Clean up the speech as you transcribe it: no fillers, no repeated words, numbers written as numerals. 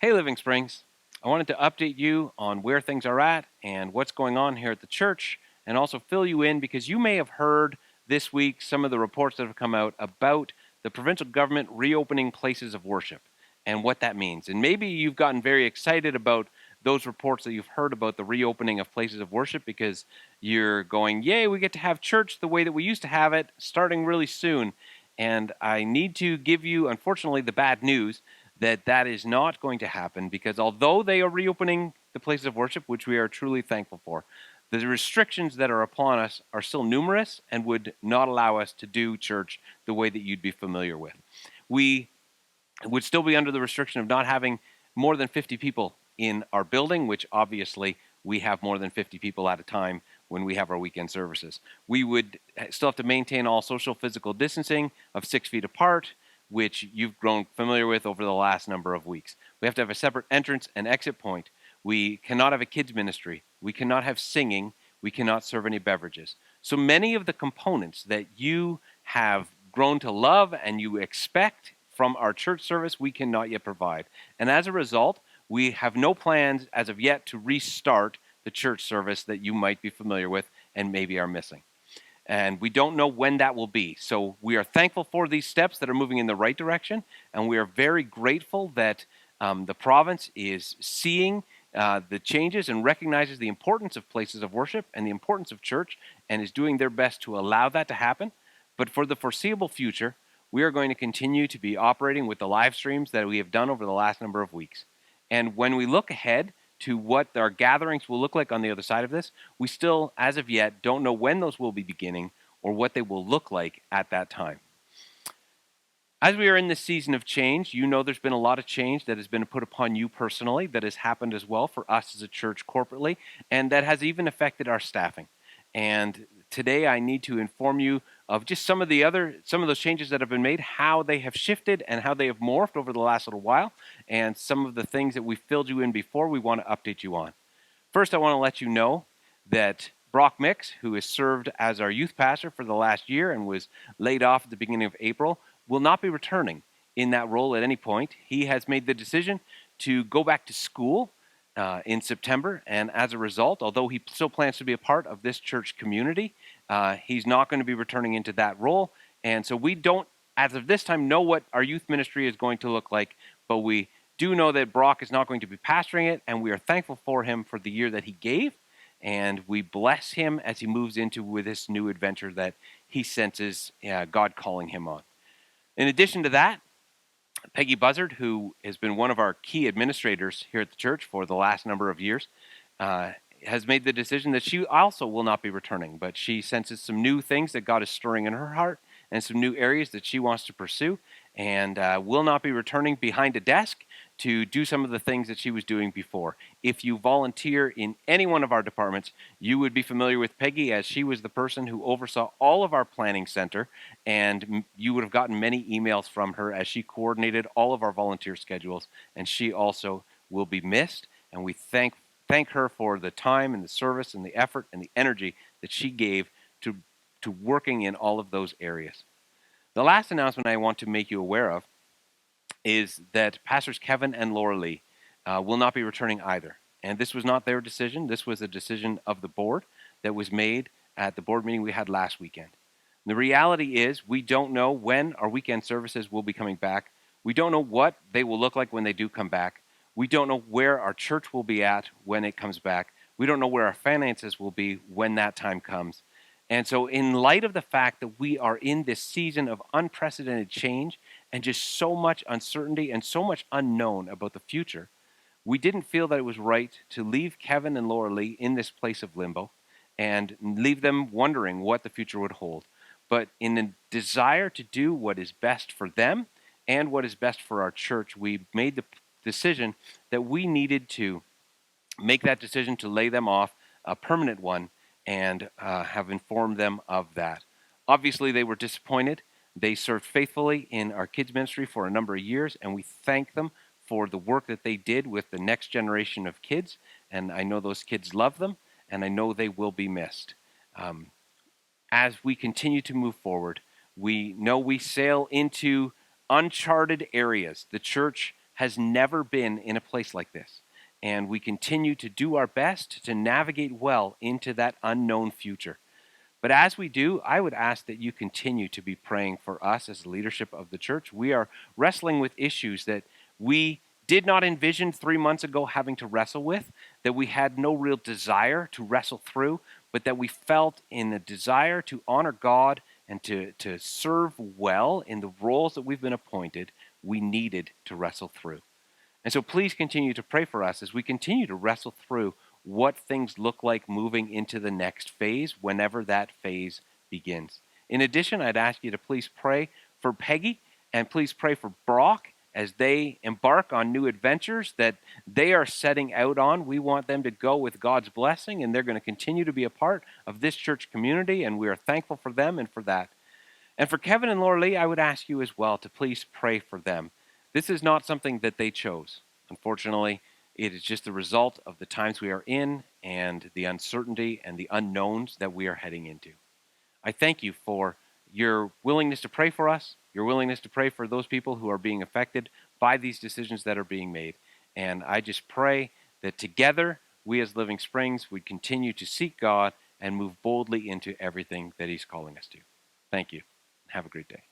Hey, Living Springs. I wanted to update you on where things are at and what's going on here at the church, and also fill you in because you may have heard this week some of the reports that have come out about the provincial government reopening places of worship and what that means. And maybe you've gotten very excited about those reports that you've heard about the reopening of places of worship because you're going, yay, we get to have church the way that we used to have it starting really soon. And I need to give you, unfortunately, the bad news that that is not going to happen because although they are reopening the places of worship, which we are truly thankful for, the restrictions that are upon us are still numerous and would not allow us to do church the way that you'd be familiar with. We would still be under the restriction of not having more than 50 people in our building, which obviously we have more than 50 people at a time when we have our weekend services. We would still have to maintain all social physical distancing of 6 feet apart, which you've grown familiar with over the last number of weeks. We have to have a separate entrance and exit point. We cannot have a kids ministry. We cannot have singing. We cannot serve any beverages. So many of the components that you have grown to love and you expect from our church service, we cannot yet provide. And as a result, we have no plans as of yet to restart the church service that you might be familiar with and maybe are missing. And we don't know when that will be. So we are thankful for these steps that are moving in the right direction, and we are very grateful that the province is seeing the changes and recognizes the importance of places of worship and the importance of church and is doing their best to allow that to happen. But for the foreseeable future, we are going to continue to be operating with the live streams that we have done over the last number of weeks. And when we look ahead to what our gatherings will look like on the other side of this, we still, as of yet, don't know when those will be beginning or what they will look like at that time. As we are in this season of change, you know there's been a lot of change that has been put upon you personally, that has happened as well for us as a church corporately, and that has even affected our staffing. And today I need to inform you of just some of those changes that have been made, how they have shifted and how they have morphed over the last little while, and some of the things that we filled you in before we want to update you on. First, I want to let you know that Brock Mix, who has served as our youth pastor for the last year and was laid off at the beginning of April, will not be returning in that role at any point. He has made the decision to go back to school in September, and as a result, although he still plans to be a part of this church community, he's not going to be returning into that role. And so we don't, as of this time, know what our youth ministry is going to look like, but we do know that Brock is not going to be pastoring it, and we are thankful for him for the year that he gave, and we bless him as he moves into with this new adventure that he senses God calling him on. In addition to that, Peggy Buzzard, who has been one of our key administrators here at the church for the last number of years, has made the decision that she also will not be returning, but she senses some new things that God is stirring in her heart and some new areas that she wants to pursue, and will not be returning behind a desk to do some of the things that she was doing before. If you volunteer in any one of our departments, you would be familiar with Peggy, as she was the person who oversaw all of our planning center, and you would have gotten many emails from her as she coordinated all of our volunteer schedules, and she also will be missed, and we thank her for the time and the service and the effort and the energy that she gave to working in all of those areas. The last announcement I want to make you aware of is that Pastors Kevin and Laura Lee will not be returning either. And this was not their decision. This was a decision of the board that was made at the board meeting we had last weekend. The reality is we don't know when our weekend services will be coming back. We don't know what they will look like when they do come back. We don't know where our church will be at when it comes back. We don't know where our finances will be when that time comes. And so in light of the fact that we are in this season of unprecedented change and just so much uncertainty and so much unknown about the future, we didn't feel that it was right to leave Kevin and Laura Lee in this place of limbo and leave them wondering what the future would hold. But in the desire to do what is best for them and what is best for our church, we made the decision that we needed to make that decision to lay them off, a permanent one, and have informed them of that. Obviously, they were disappointed. They served faithfully in our kids ministry for a number of years, and we thank them for the work that they did with the next generation of kids. And I know those kids love them, and I know they will be missed. As we continue to move forward, we know we sail into uncharted areas. The church has never been in a place like this. And we continue to do our best to navigate well into that unknown future. But as we do, I would ask that you continue to be praying for us as the leadership of the church. We are wrestling with issues that we did not envision 3 months ago having to wrestle with, that we had no real desire to wrestle through, but that we felt in the desire to honor God and to serve well in the roles that we've been appointed, we needed to wrestle through. And so please continue to pray for us as we continue to wrestle through what things look like moving into the next phase whenever that phase begins. In addition, I'd ask you to please pray for Peggy and please pray for Brock as they embark on new adventures that they are setting out on. We want them to go with God's blessing, and they're going to continue to be a part of this church community, and we are thankful for them and for that. And for Kevin and Laura Lee, I would ask you as well to please pray for them. This is not something that they chose. Unfortunately, it is just the result of the times we are in and the uncertainty and the unknowns that we are heading into. I thank you for your willingness to pray for us, your willingness to pray for those people who are being affected by these decisions that are being made. And I just pray that together, we as Living Springs would continue to seek God and move boldly into everything that He's calling us to. Thank you. Have a great day.